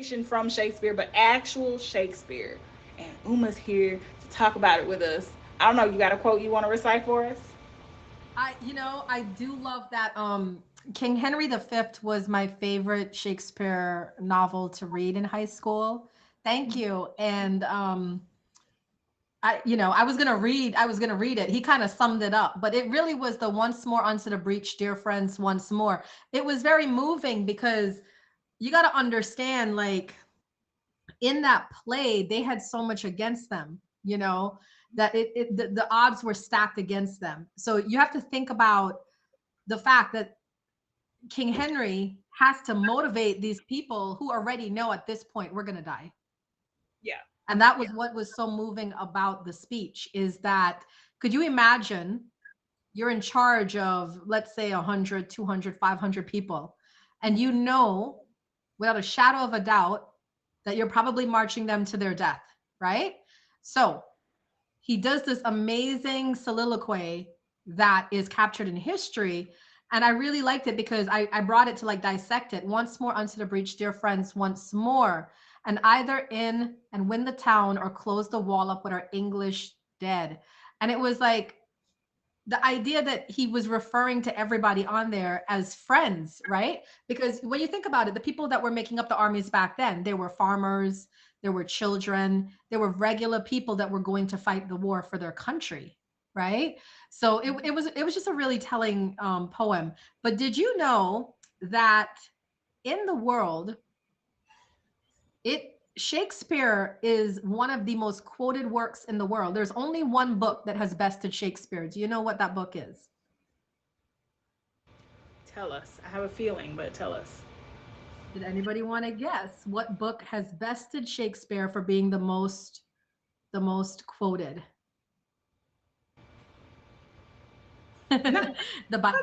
adaptation from Shakespeare, but actual Shakespeare. And Uma's here to talk about it with us. I don't know, you got a quote you want to recite for us? I do love that. King Henry V was my favorite Shakespeare novel to read in high school. Thank you. And I was gonna read it. He kind of summed it up, but it really was the once more unto the breach, dear friends, once more. It was very moving because you got to understand, like, in that play, they had so much against them, that the odds were stacked against them. So you have to think about the fact that King Henry has to motivate these people who already know at this point we're going to die. Yeah. And that was what was so moving about the speech, is that, could you imagine, you're in charge of, let's say, 100, 200, 500 people, and you know without a shadow of a doubt that you're probably marching them to their death, right? So he does this amazing soliloquy that is captured in history. And I really liked it because I brought it to like dissect it. Once more unto the breach, dear friends, once more. And either in and win the town or close the wall up with our English dead. And it was like, the idea that he was referring to everybody on there as friends, right? Because when you think about it, the people that were making up the armies back then, they were farmers, there were children, there were regular people that were going to fight the war for their country, right? So it was just a really telling poem. But did you know that in the world, it Shakespeare is one of the most quoted works in the world. There's only one book that has bested Shakespeare. Do you know what that book is? Tell us. I have a feeling, but tell us. Did anybody want to guess what book has bested Shakespeare for being the most quoted? No. The Bible.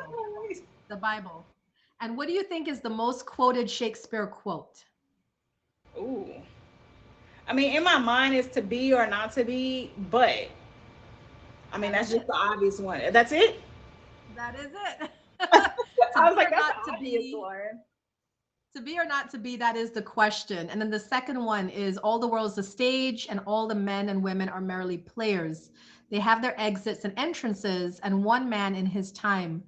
The Bible. And what do you think is the most quoted Shakespeare quote? Ooh. I mean, in my mind, it's to be or not to be, but I mean, That is that's just it. the obvious one. That's it. That is it. To I be was like, or that's the not to obvious be, one. to be or not to be, that is the question. And then the second one is, all the world's a stage and all the men and women are merely players. They have their exits and entrances, and one man in his time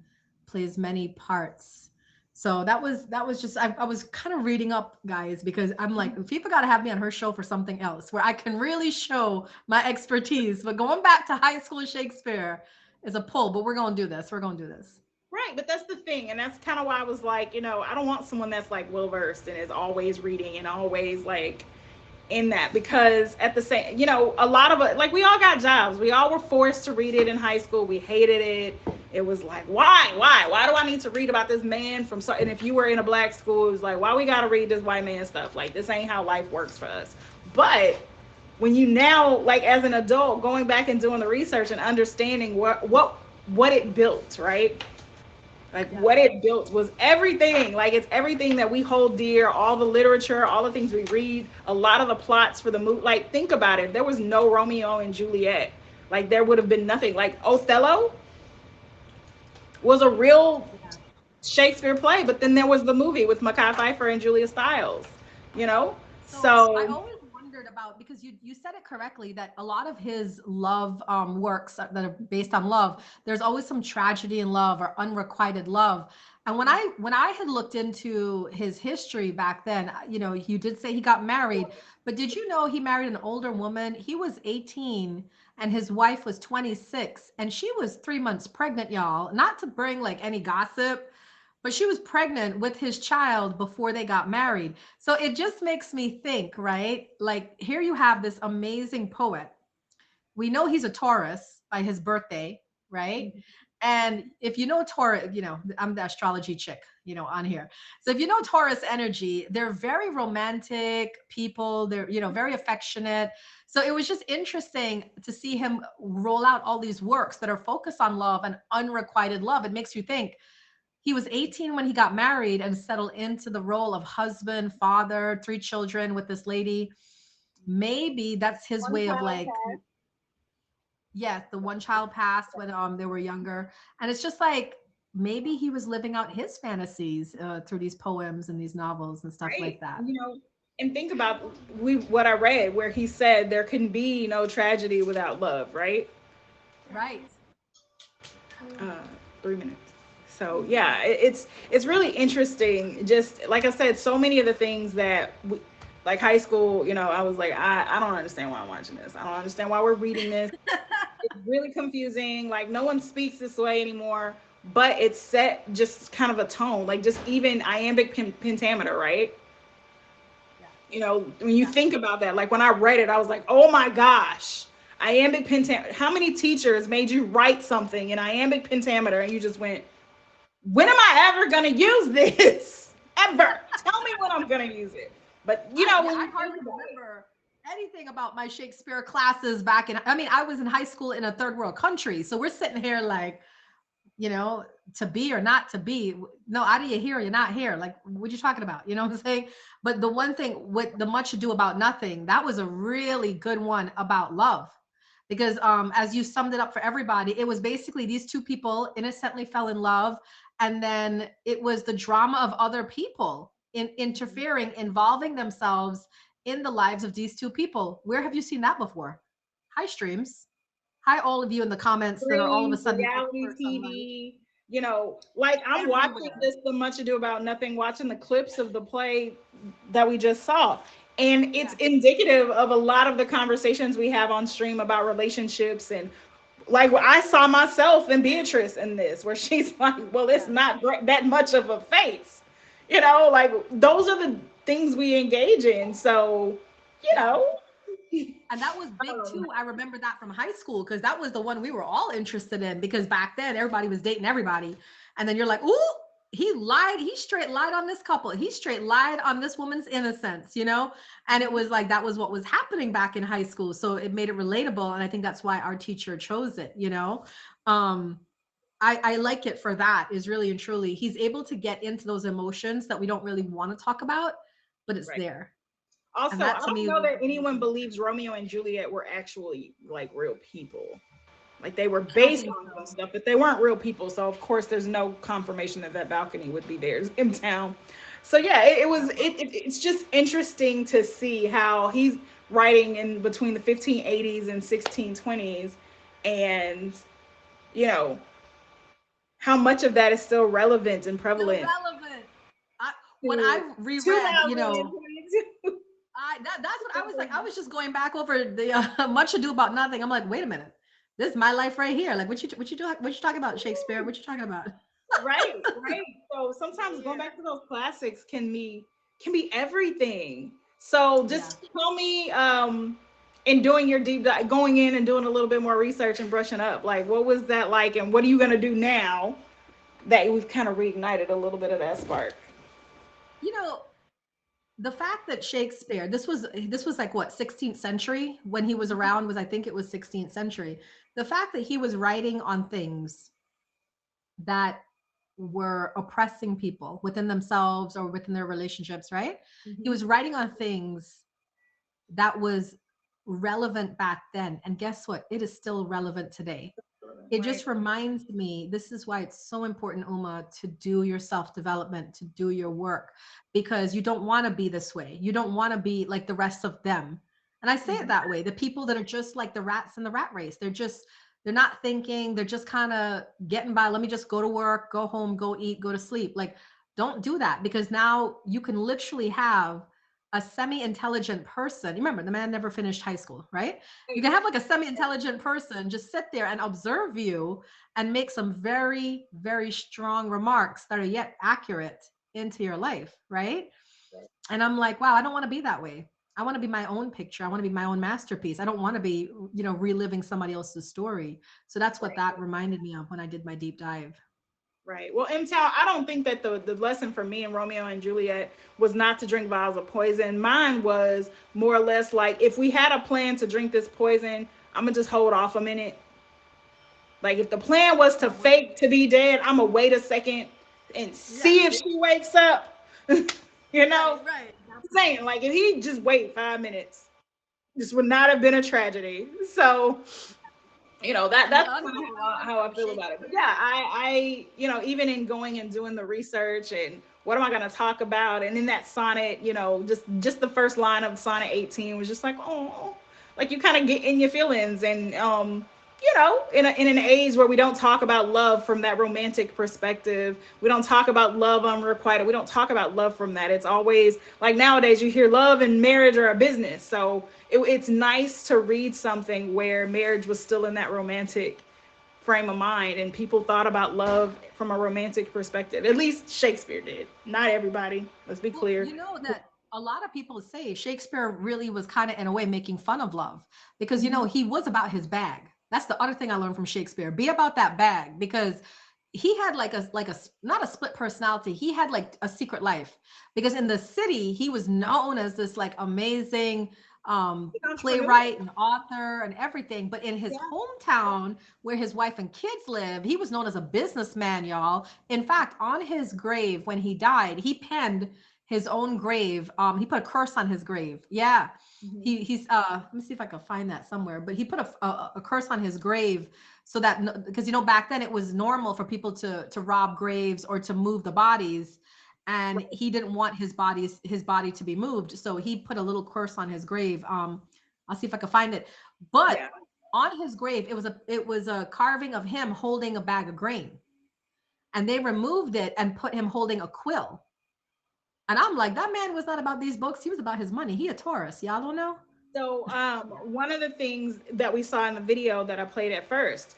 plays many parts. So that was just, I was kind of reading up, guys, because I'm like, people got to have me on her show for something else where I can really show my expertise. But going back to high school Shakespeare is a pull, but we're going to do this. We're going to do this. Right, but that's the thing, and that's kind of why I was like, I don't want someone that's like well versed and is always reading and always like in that, because at the same, a lot of it, like, we all got jobs, we all were forced to read it in high school, we hated it. It was like, why do I need to read about this man from so, and if you were in a black school, it was like, why we got to read this white man stuff, like this ain't how life works for us. But when you now, like, as an adult, going back and doing the research and understanding what it built, right? Like, Yeah. what it built was everything. Like, it's everything that we hold dear, all the literature, all the things we read, a lot of the plots for the movie. Like, think about it. There was no Romeo and Juliet. Like, there would have been nothing. Like, Othello was a real Yeah. Shakespeare play, but then there was the movie with Mekhi Phifer and Julia Stiles, you know? So I So, always wondered about, because you said it correctly, that a lot of his love works that are based on love, there's always some tragedy in love or unrequited love. And when I had looked into his history back then, you did say he got married, but did you know he married an older woman? He was 18 and his wife was 26, and she was 3 months pregnant, y'all. Not to bring like any gossip, but she was pregnant with his child before they got married. So it just makes me think, right? Like, here you have this amazing poet. We know he's a Taurus by his birthday, right? And if you know Taurus, I'm the astrology chick, on here. So if you know Taurus energy, they're very romantic people. They're, very affectionate. So it was just interesting to see him roll out all these works that are focused on love and unrequited love. It makes you think, he was 18 when he got married and settled into the role of husband, father, three children with this lady. Maybe that's his one way of child like, passed. yes, the one child passed when they were younger. And it's just like, maybe he was living out his fantasies through these poems and these novels and stuff Right. like that. And think about what I read where he said there can be no tragedy without love, right? Right. uh, 3 minutes. So yeah, it's really interesting. Just like I said, so many of the things that like high school, I was like, I don't understand why I'm watching this. I don't understand why we're reading this. It's really confusing. Like no one speaks this way anymore. But it set just kind of a tone, like just even iambic pentameter, right? Yeah. When you Yeah. think about that, like when I read it, I was like, oh my gosh, iambic pentameter. How many teachers made you write something in iambic pentameter and you just went, when am I ever going to use this? Ever. Tell me when I'm going to use it. But, Yeah, when I you think hardly about it, remember anything about my Shakespeare classes back in, I mean, I was in high school in a third world country. So we're sitting here like, you know, to be or not to be. No, out of you here, you're not here. Like, what you talking about? You know what I'm saying? But the one thing with the Much Ado About Nothing, that was a really good one about love. Because as you summed it up for everybody, it was basically these two people innocently fell in love, and then it was the drama of other people interfering, involving themselves in the lives of these two people. Where have you seen that before? Hi, streams. Hi, all of you in the comments that are all of a screens, sudden looking reality for some like TV, like I'm watching everywhere. this The Much Ado About Nothing, watching the clips of the play that we just saw. And it's Yeah. indicative of a lot of the conversations we have on stream about relationships. And like I saw myself and Beatrice in this, where she's like, well, it's Yeah. not that much of a face. Like those are the things we engage in. So, you Yeah. know, And that was big um, too. I remember that from high school because that was the one we were all interested in because back then everybody was dating everybody. And then you're like, ooh, he lied. He straight lied on this couple. He straight lied on this woman's innocence, you know? And it was like that was what was happening back in high school. So it made it relatable. And I think that's why our teacher chose it, you know? Um, I like it for that, is really and truly. He's able to get into those emotions that we don't really want to talk about, but it's right. there. And Also, I that to don't me know was that the anyone beauty. believes Romeo and Juliet were actually like real people. Like they were I don't based think on some so. stuff, but they weren't real people. So of course, there's no confirmation that that balcony would be theirs in town. So yeah, it was. It's just interesting to see how he's writing in between the 1580s and 1620s, and you know how much of that is still relevant and Still prevalent relevant. When to I reread, you know, 2022. that's what I was like. I was just going back over the Much Ado About Nothing. I'm like, wait a minute, this is my life right here. Like, what you do? What you talking about, Shakespeare? What you talking about? Right, right. So sometimes going Yeah. back to those classics can be everything. So Yeah. just tell me, in doing your deep dive, going in and doing a little bit more research and brushing up, like what was that like, and what are you gonna do now that we've kind of reignited a little bit of that spark? You know, the fact that Shakespeare, this was like what 16th century when he was around, was I think it was 16th century. The fact that he was writing on things that were oppressing people within themselves or within their relationships, right? He Mhm. was writing on things that was relevant back then. And guess what? It is still relevant today. It Right. just reminds me, this is why it's so important, Uma, to do your self development, to do your work, because you don't want to be this way. You don't want to be like the rest of them. And I say it Mhm. that way. The people that are just like the rats in the rat race, they're not thinking, they're just kind of getting by. Let me just go to work, go home, go eat, go to sleep. Like, don't do that, because now you can literally have a semi-intelligent person. Remember, the man never finished high school, right? You can have like a semi-intelligent person just sit there and observe you and make some very, very strong remarks that are yet accurate into your life, right? And I'm like, wow, I don't want to be that way. I want to be my own picture. I want to be my own masterpiece. I don't want to be, reliving somebody else's story. So that's what Right. that reminded me of when I did my deep dive. Right. Well, M Town, I don't think that the lesson for me in Romeo and Juliet was not to drink vials of poison. Mine was more or less like, if we had a plan to drink this poison, I'm gonna just hold off a minute. Like if the plan was to Yeah, wait. fake to be dead, I'm gonna wait a second and Yeah. see if she wakes up. you Right, know, right. That's saying like if he just wait 5 minutes, this would not have been a tragedy. So and the that's kind of unfulfillment how I from feel about it. But yeah, Shakespeare. I even in going and doing the research and what am I going to talk about? And in that sonnet, just the first line of sonnet 18 was just like, oh, like you kind of get in your feelings. And in an age where we don't talk about love from that romantic perspective, we don't talk about love unrequited, we don't talk about love from that. It's always like nowadays you hear love and marriage are a business. So it's nice to read something where marriage was still in that romantic frame of mind and people thought about love from a romantic perspective. At least Shakespeare did. Not everybody, let's be Well, clear. you know that a lot of people say Shakespeare really was kind of in a way making fun of love because Mhm. he was about his bag. That's the other thing I learned from Shakespeare. Be about that bag because he had not a split personality. He had like a secret life because in the city he was known as this like amazing Entrepreneur. playwright and author and everything, but in his Yeah. hometown where his wife and kids live, he was known as a businessman, y'all. In fact, on his grave when he died, he penned his own grave. He put a curse on his grave. Yeah. Mhm. He's let me see if I can find that somewhere, but he put a curse on his grave so that because back then it was normal for people to rob graves or to move the bodies, and he didn't want his body to be moved, so he put a little curse on his grave. I'll see if I can find it, but Yeah. on his grave it was a carving of him holding a bag of grain, and they removed it and put him holding a quill. And I'm like, that man was not about these books. He was about his money. He a Taurus. Y'all don't know? So one of the things that we saw in the video that I played at first,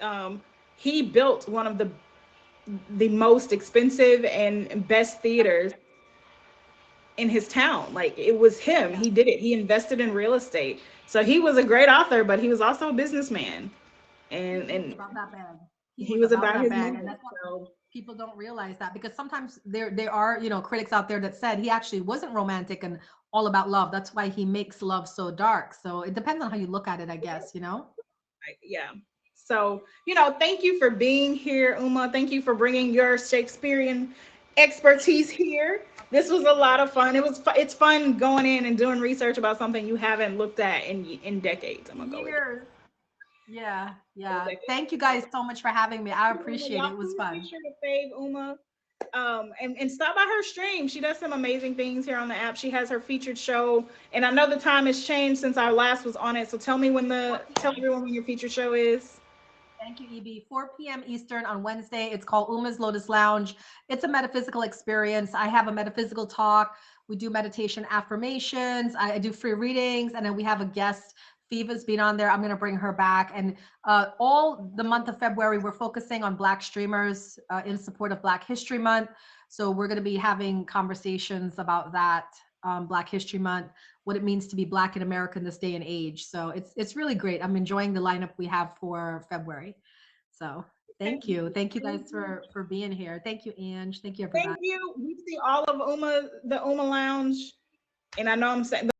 he built one of the most expensive and best theaters in his town. Like it was him. Yeah. He did it. He invested in real estate. So he was a great author, but he was also a businessman. And He was and about that bag. He he was was about about that his bag. money. And that's what So people don't realize that because sometimes there are, critics out there that said he actually wasn't romantic and all about love. That's why he makes love so dark. So it depends on how you look at it, I guess. yeah. So, thank you for being here, Uma. Thank you for bringing your Shakespearean expertise here. This was a lot of fun. It's fun going in and doing research about something you haven't looked at in decades. I'm gonna go with it. Years. Yeah, In yeah. decades. Thank you guys so much for having me. I Uma, appreciate it. y'all It was please be fun. sure to fave Uma. And stop by her stream. She does some amazing things here on the app. She has her featured show, and I know the time has changed since our last was on it. So tell 4 p.m. everyone when your featured show is. Thank you, EB. 4 p.m. Eastern on Wednesday. It's called Uma's Lotus Lounge. It's a metaphysical experience. I have a metaphysical talk. We do meditation affirmations. I do free readings. And then we have a guest. Fiva's been on there. I'm going to bring her back. And all the month of February, we're focusing on Black streamers in support of Black History Month. So we're going to be having conversations about that, Black History Month, what it means to be Black in America in this day and age. So it's really great. I'm enjoying the lineup we have for February. So thank you guys for being here. Thank you, Ange. Thank you, everybody. Thank you. We see all of the Uma Lounge, and I know I'm saying